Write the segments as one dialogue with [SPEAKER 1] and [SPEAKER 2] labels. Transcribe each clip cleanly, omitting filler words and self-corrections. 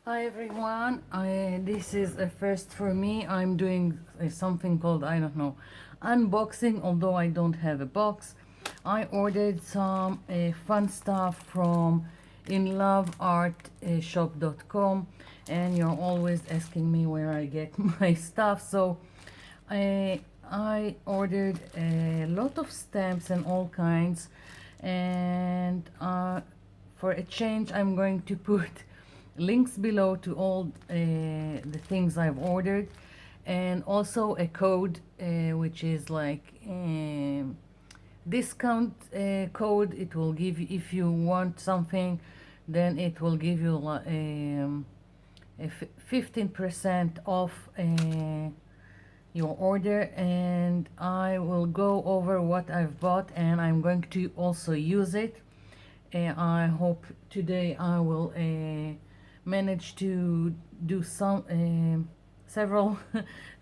[SPEAKER 1] Hi everyone, this is a first for me. I'm doing something called, I don't know, unboxing, although I don't have a box. I ordered some fun stuff from inloveartshop.com, and you're always asking me where I get my stuff. So I ordered a lot of stamps and all kinds, and for a change I'm going to put links below to all the things I've ordered, and also a code which is like discount code. It will give you, if you want something, then it will give you a 15% off your order. And I will go over what I've bought, and I'm going to also use it. I hope today I will manage to do some several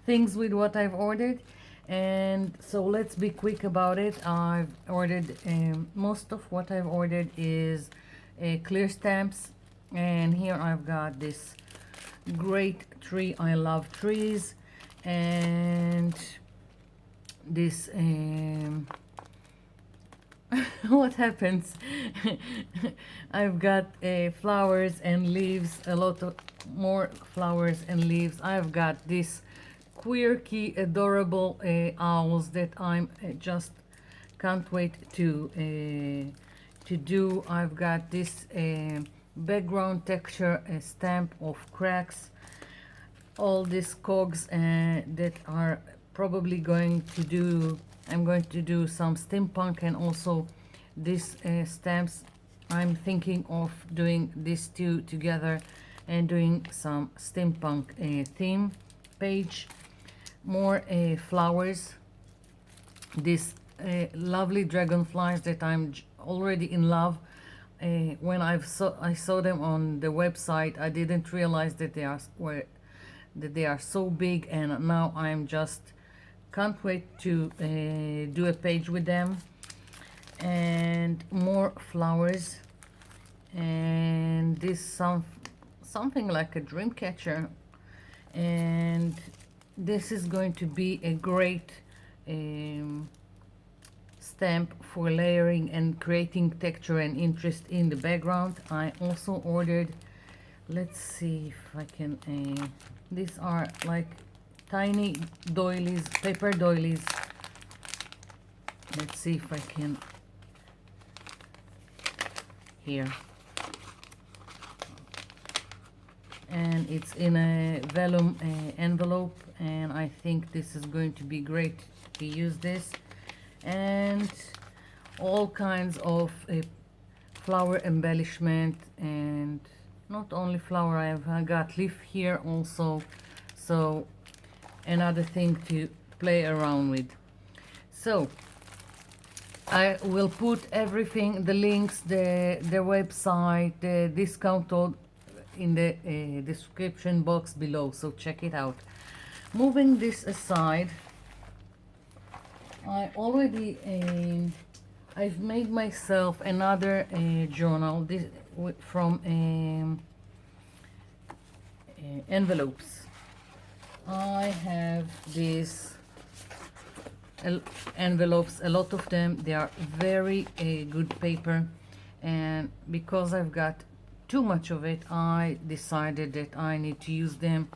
[SPEAKER 1] things with what I've ordered. And so let's be quick about it. I've ordered most of what I've ordered is clear stamps, and here I've got this great tree. I love trees, and this what happens? I've got flowers and leaves, a lot of more flowers and leaves. I've got this quirky, adorable owls that I'm just can't wait to do. I've got this background texture stamp of cracks. All these cogs that are probably going to do, I'm going to do some steampunk, and also these stamps. I'm thinking of doing these two together and doing some steampunk theme page. More flowers, these lovely dragonflies that I'm already in love. When I saw them on the website, I didn't realize that they are so big, and now I'm just can't wait to do a page with them. And more flowers, and this something like a dream catcher, and this is going to be a great stamp for layering and creating texture and interest in the background. I also ordered, let's see if I can these are like tiny doilies, paper doilies. Let's see if I can, here, and it's in a vellum envelope, and I think this is going to be great to use this. And all kinds of flower embellishment, and not only flower, I've got leaf here also, so another thing to play around with. So I will put everything, the links, the website, the discount code in the description box below, so check it out. Moving this aside, I already I've made myself another journal, this from envelopes. I have these envelopes, a lot of them. They are very good paper, and because I've got too much of it, I decided that I need to use them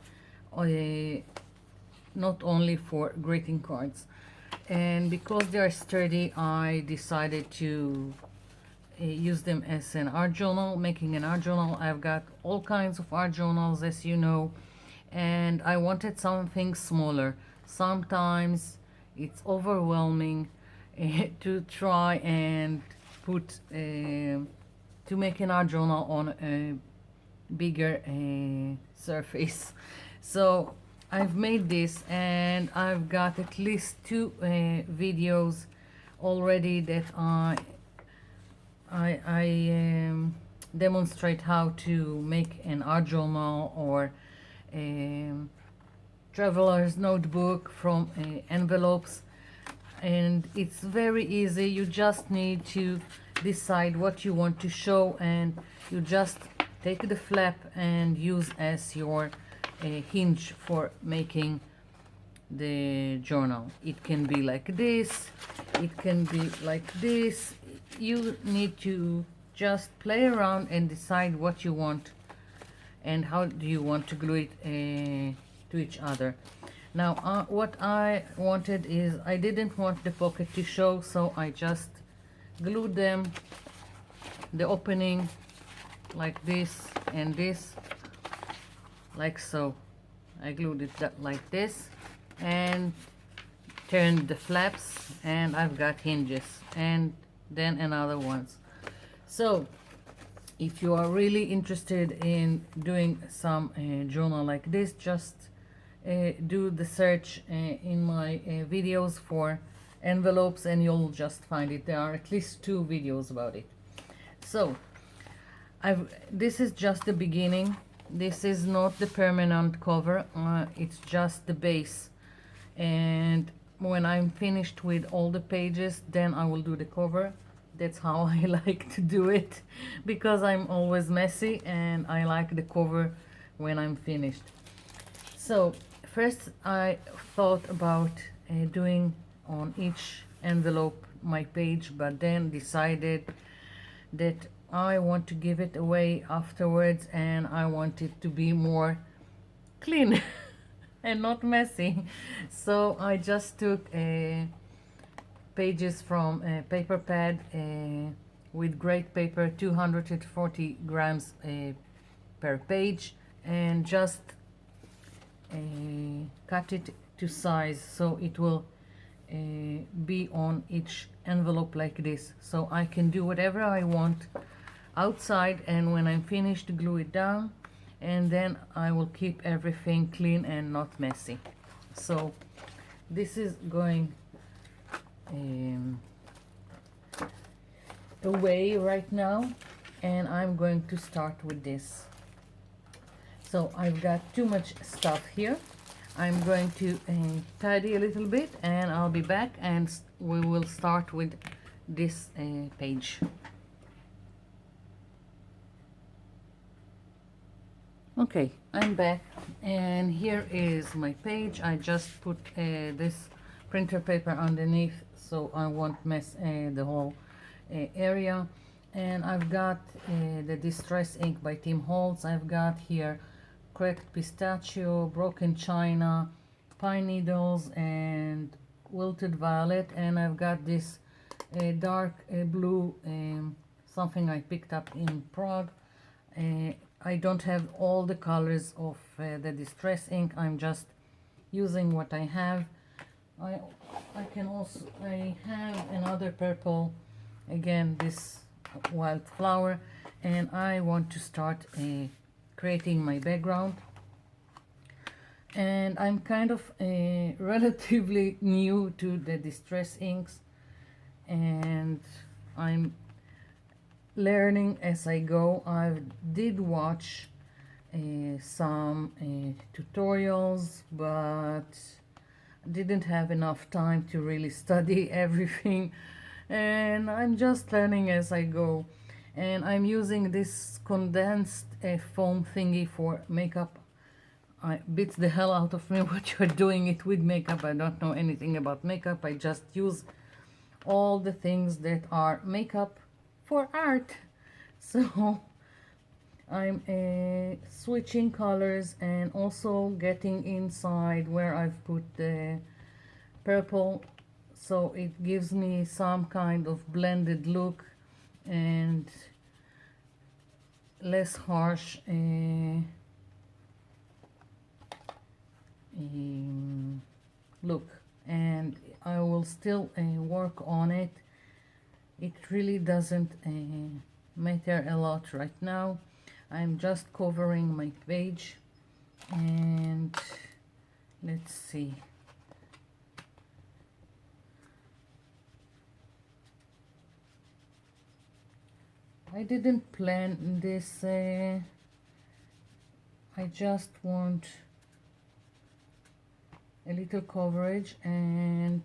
[SPEAKER 1] not only for greeting cards. And because they are sturdy, I decided to use them as an art journal, making an art journal. I've got all kinds of art journals, as you know, and I wanted something smaller. Sometimes it's overwhelming to try and put to make an art journal on a bigger surface. So I've made this, and I've got at least two videos already that I demonstrate how to make an art journal or a traveler's notebook from envelopes. And it's very easy. You just need to decide what you want to show, and you just take the flap and use as your hinge for making the journal. It can be like this, it can be like this. You need to just play around and decide what you want and how do you want to glue it to each other. Now what I wanted is, I didn't want the pocket to show, so I just glued them, the opening like this and this, like so. I glued it like this and turned the flaps, and I've got hinges and then another ones. So if you are really interested in doing some journal like this, just do the search in my videos for envelopes and you'll just find it. There are at least 2 videos about it. So this is just the beginning. This is not the permanent cover, it's just the base, and when I'm finished with all the pages, then I will do the cover. That's how I like to do it, because I'm always messy and I like the cover when I'm finished. So first I thought about doing on each envelope my page, but then decided that I want to give it away afterwards and I want it to be more clean and not messy. So I just took pages from a paper pad with grade paper, 240 grams per page, and just cut it to size so it will be on each envelope like this, so I can do whatever I want outside, and when I'm finished, glue it down, and then I will keep everything clean and not messy. So this is going away right now, and I'm going to start with this. So I've got too much stuff here. I'm going to tidy a little bit and I'll be back, and we will start with this page. Okay, I'm back, and here is my page. I just put this printer paper underneath so I won't mess the whole area. And I've got the Distress ink by Tim Holtz. I've got here cracked pistachio, broken china, pine needles, and wilted violet. And I've got this dark blue, something I picked up in Prague. I don't have all the colors of the Distress ink. I'm just using what I have. I have another purple, again this wildflower, and I want to start creating my background. And I'm kind of relatively new to the Distress inks, and I'm learning as I go. I did watch some tutorials, but didn't have enough time to really study everything, and I'm just learning as I go. And I'm using this condensed foam thingy for makeup. It beats the hell out of me what you're doing it with makeup. I don't know anything about makeup. I just use all the things that are makeup for art. So I'm switching colors and also getting inside where I've put the purple, so it gives me some kind of blended look and less harsh look. And I will still work on it. It really doesn't matter a lot right now. I'm just covering my page, and let's see. I didn't plan this. I just want a little coverage, and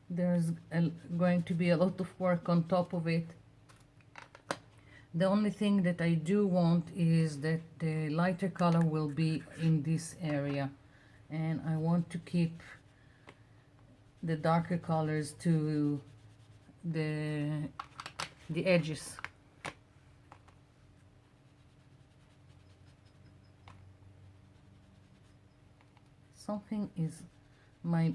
[SPEAKER 1] there's going to be a lot of work on top of it. The only thing that I do want is that the lighter color will be in this area, and I want to keep the darker colors to the edges. Something is, my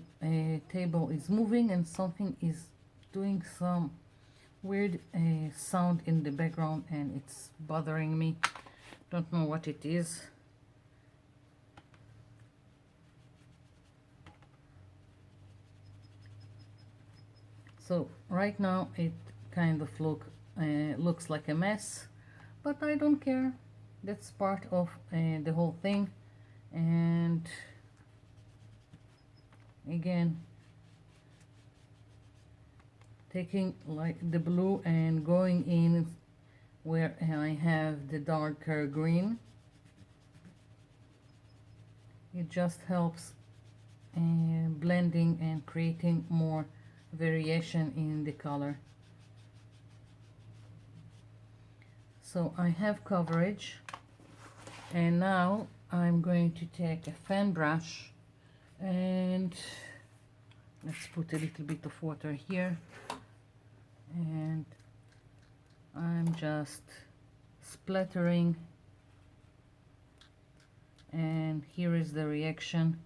[SPEAKER 1] table is moving, and something is doing some weird sound in the background, and it's bothering me. Don't know what it is. So right now it kind of looks like a mess, but I don't care. That's part of the whole thing. And again, taking like the blue and going in where I have the darker green. It just helps blending and creating more variation in the color. So I have coverage, and now I'm going to take a fan brush and let's put a little bit of water here, and I'm just splattering, and here is the reaction.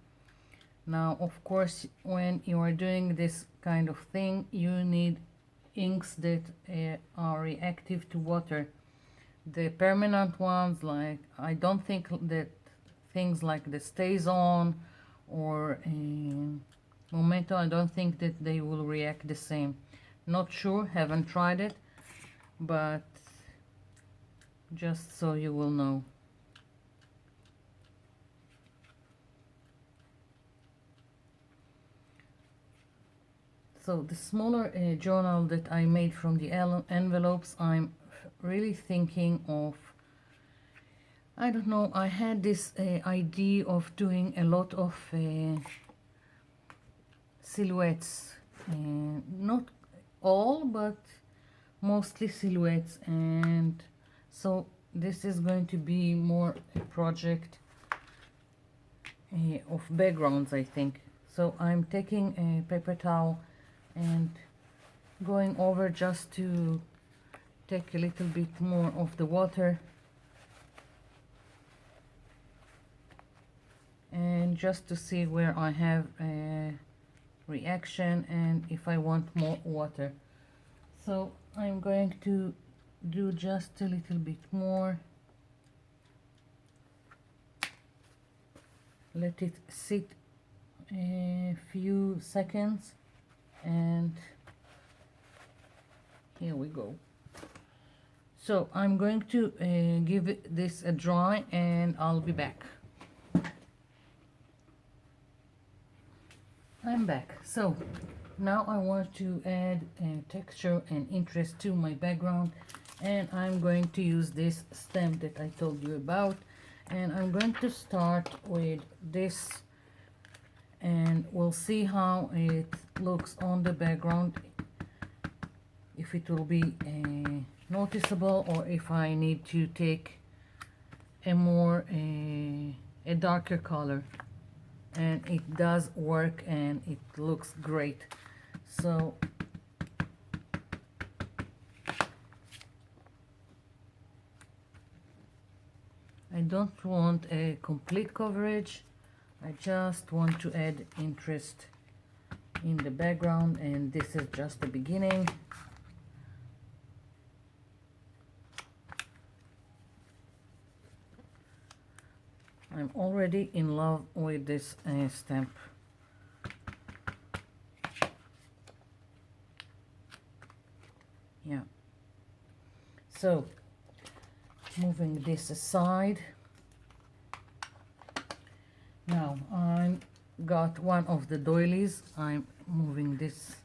[SPEAKER 1] Now of course when you are doing this kind of thing you need inks that are reactive to water. The permanent ones, like I don't think that things like the Stays On or Momento, I don't think that they will react the same. Not sure, haven't tried it, but just so you will know. So the smaller journal that I made from the envelopes, I'm really thinking of, I don't know, I had this idea of doing a lot of silhouettes, not all, but mostly silhouettes, and so this is going to be more a project of backgrounds, I think. So I'm taking a paper towel and going over just to take a little bit more of the water, and just to see where I have a reaction and if I want more water. So I'm going to do just a little bit more, let it sit a few seconds, and here we go. So I'm going to give this a dry, and I'll be back. I'm back. So now I want to add texture and interest to my background, and I'm going to use this stamp that I told you about, and I'm going to start with this, and we'll see how it looks on the background, if it will be noticeable or if I need to take a more a darker color. And it does work and it looks great. So I don't want a complete coverage, I just want to add interest in the background, and this is just the beginning. I'm already in love with this stamp. Yeah. So, moving this aside. Now, I got one of the doilies. I'm moving this,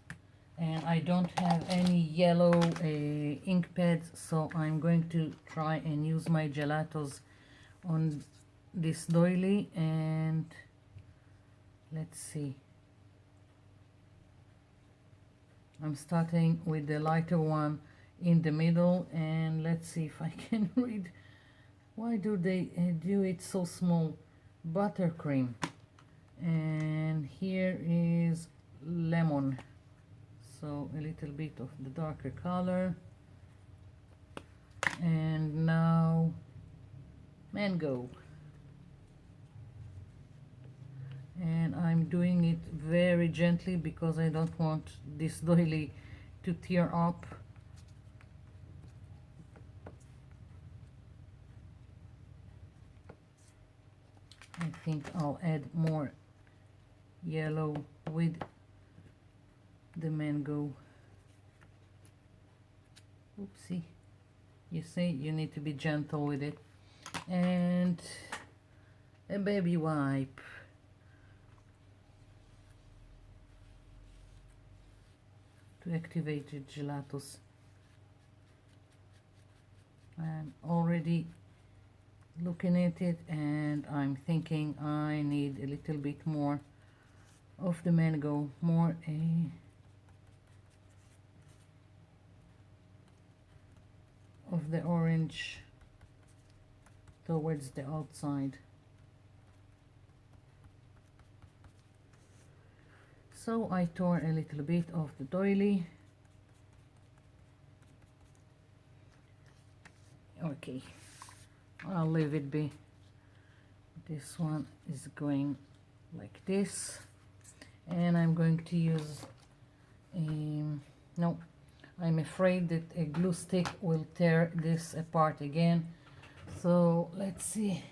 [SPEAKER 1] and I don't have any yellow ink pads, so I'm going to try and use my gelatos on this doily, and let's see. I'm starting with the lighter one in the middle, and let's see if I can read. Why do they do it so small? Buttercream, and here is lemon, so a little bit of the darker color, and now mango, and I'm doing it very gently because I don't want this doily to tear up. I think I'll add more yellow with the mango. Oopsie. You see, you need to be gentle with it. And a baby wipe. To activate the gelatos. I'm already looking at it and I'm thinking I need a little bit more of the mango, more of the orange towards the outside. So I tore a little bit of the doily. Okay, I'll leave it be. This one is going like this, and I'm going to use no, I'm afraid that a glue stick will tear this apart again. So let's see.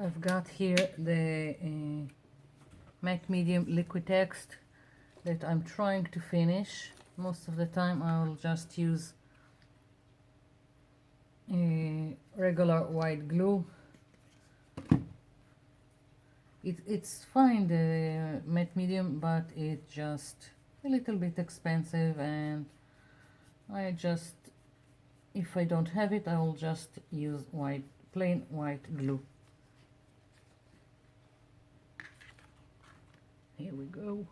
[SPEAKER 1] I've got here the matte medium liquid text that I'm trying to finish. Most of the time I'll just use regular white glue. It's fine, the matte medium, but it's just a little bit expensive, and I just, if I don't have it, I will just use plain white glue. Here we go.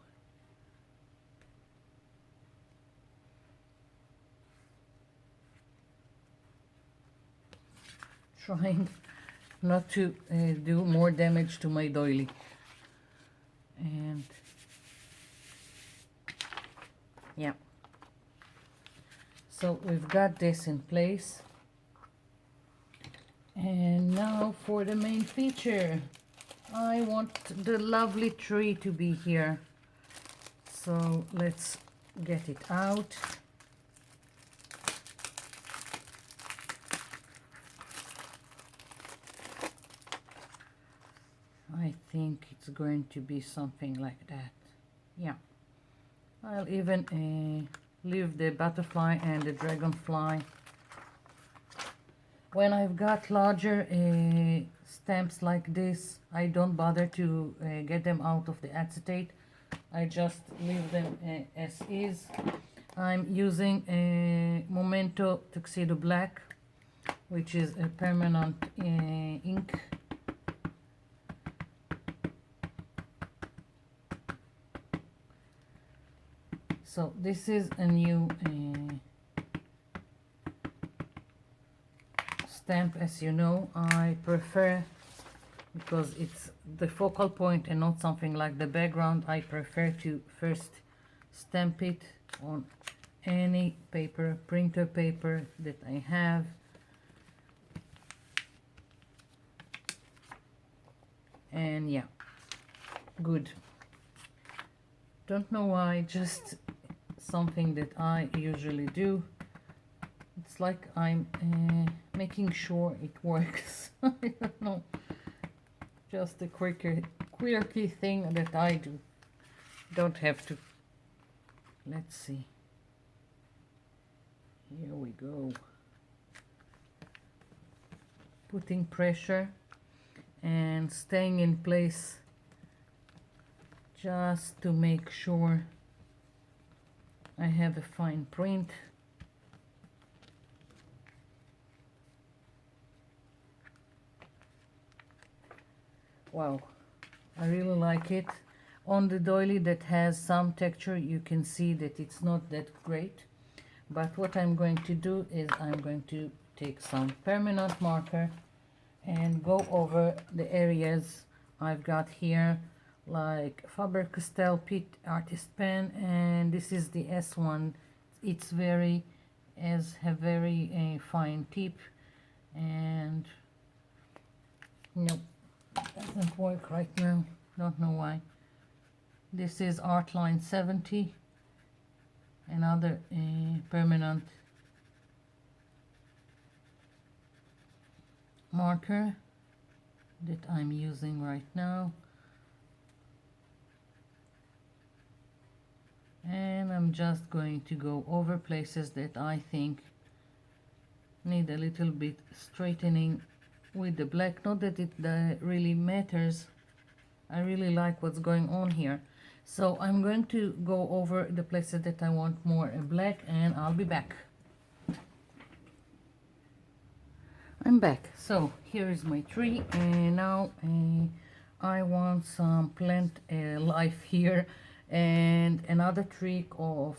[SPEAKER 1] Trying not to do more damage to my doily. And yeah, so we've got this in place, and now for the main feature. I want the lovely tree to be here, so let's get it out. I think it's going to be something like that. Yeah, I'll even leave the butterfly and the dragonfly. When I've got larger stamps like this, I don't bother to get them out of the acetate. I just leave them as is. I'm using a Momento Tuxedo Black, which is a permanent ink. So this is a new stamp. As you know, I prefer, because it's the focal point and not something like the background, I prefer to first stamp it on any paper, printer paper that I have. And yeah, good. Don't know why, just something that I usually do. It's like I'm making sure it works. I don't know, just a quirky thing that I do. Don't have to. Let's see. Here we go. Putting pressure and staying in place just to make sure I have a fine print. Wow, I really like it. On the doily that has some texture, you can see that it's not that great, But what I'm going to do is I'm going to take some permanent marker and go over the areas I've got here, like Faber-Castell Pit Artist Pen, and this is the S1. It's very have very fine tip, and nope, doesn't work right now, don't know why. This is Artline 70, another permanent marker that I'm using right now, and I'm just going to go over places that I think need a little bit straightening with the black. Not that it really matters, I really like what's going on here. So I'm going to go over the places that I want more black, and I'll be back. I'm back. So here is my tree, and now I want some plant life here, and another trick of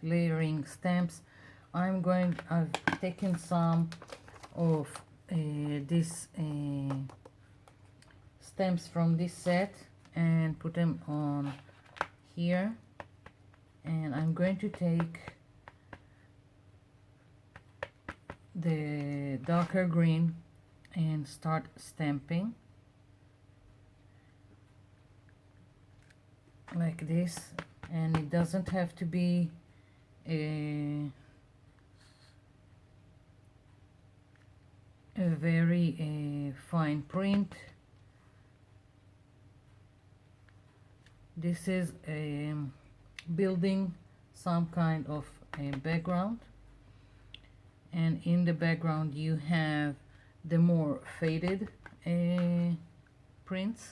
[SPEAKER 1] layering stamps. I've taken some of these stamps from this set and put them on here, and I'm going to take the darker green and start stamping like this, and it doesn't have to be a very fine print. This is building some kind of a background, and in the background you have the more faded prints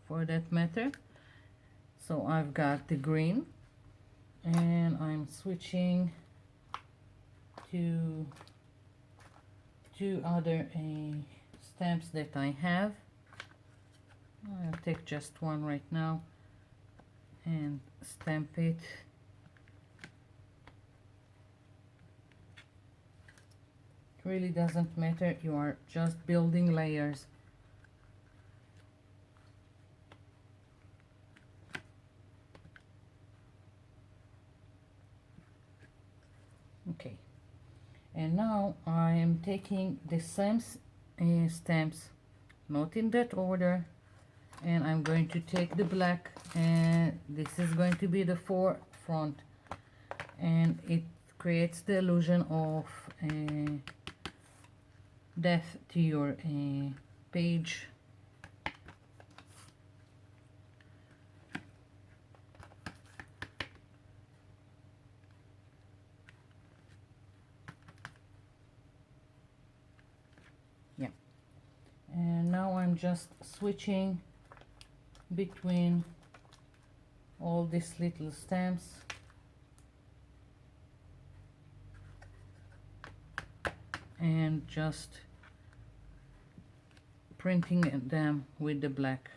[SPEAKER 1] for that matter. So I've got the green, and I'm switching to two other stamps that I have. I'll take just one right now and stamp it. It really doesn't matter, you are just building layers. Okay, and now I am taking the same stamps, not in that order, and I'm going to take the black, and this is going to be the forefront, and it creates the illusion of depth to your page. Yeah, and now I'm just switching between all these little stamps, and just printing them with the black.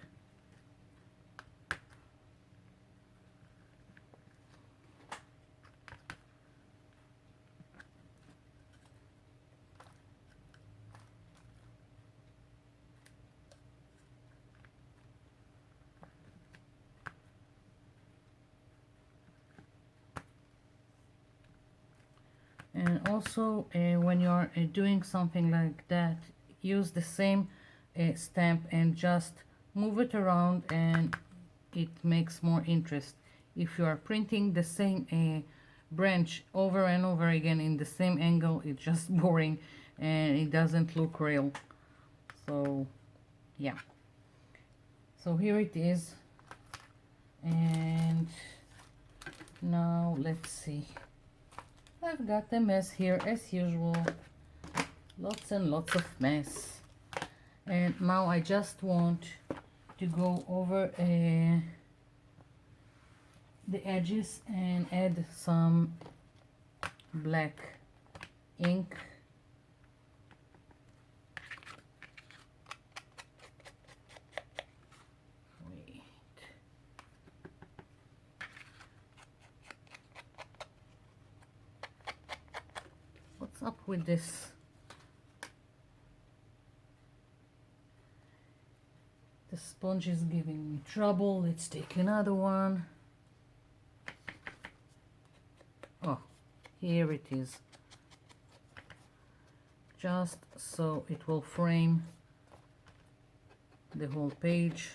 [SPEAKER 1] And also when you're doing something like that, use the same stamp and just move it around, and it makes more interest. If you are printing the same branch over and over again in the same angle, it's just boring and it doesn't look real. So yeah, so here it is, and now let's see. I've got a mess here as usual, lots and lots of mess. And now I just want to go over the edges and add some black ink. Wait. with this. The sponge is giving me trouble. Let's take another one. Oh, here it is. Just so it will frame the whole page.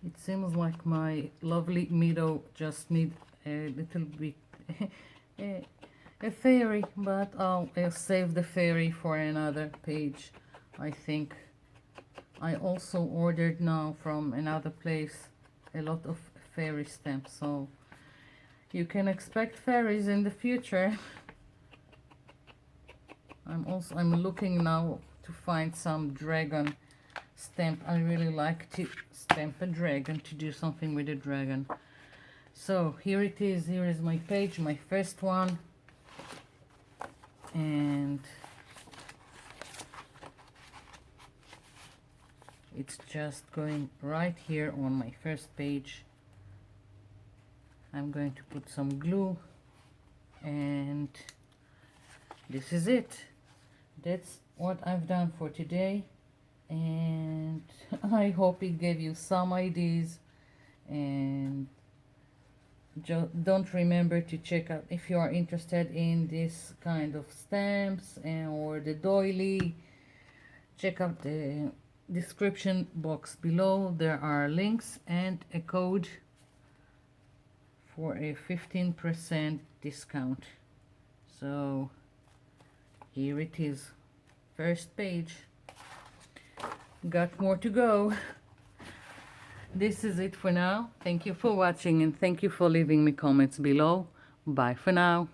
[SPEAKER 1] It seems like my lovely meadow just need a little bit a fairy, but I'll save the fairy for another page. I think I also ordered now from another place a lot of fairy stamps, so you can expect fairies in the future. I'm looking now to find some dragon stamp. I really like to stamp a dragon, to do something with a dragon. So here it is. Here is my page, my first one, and it's just going right here on my first page. I'm going to put some glue, and this is it. That's what I've done for today, and I hope it gave you some ideas. And don't remember to check out, if you are interested in this kind of stamps or the doily, check out the description box below. There are links and a code for a 15% discount. So here it is, first page. Got more to go. This is it for now. Thank you for watching, and thank you for leaving me comments below. Bye for now.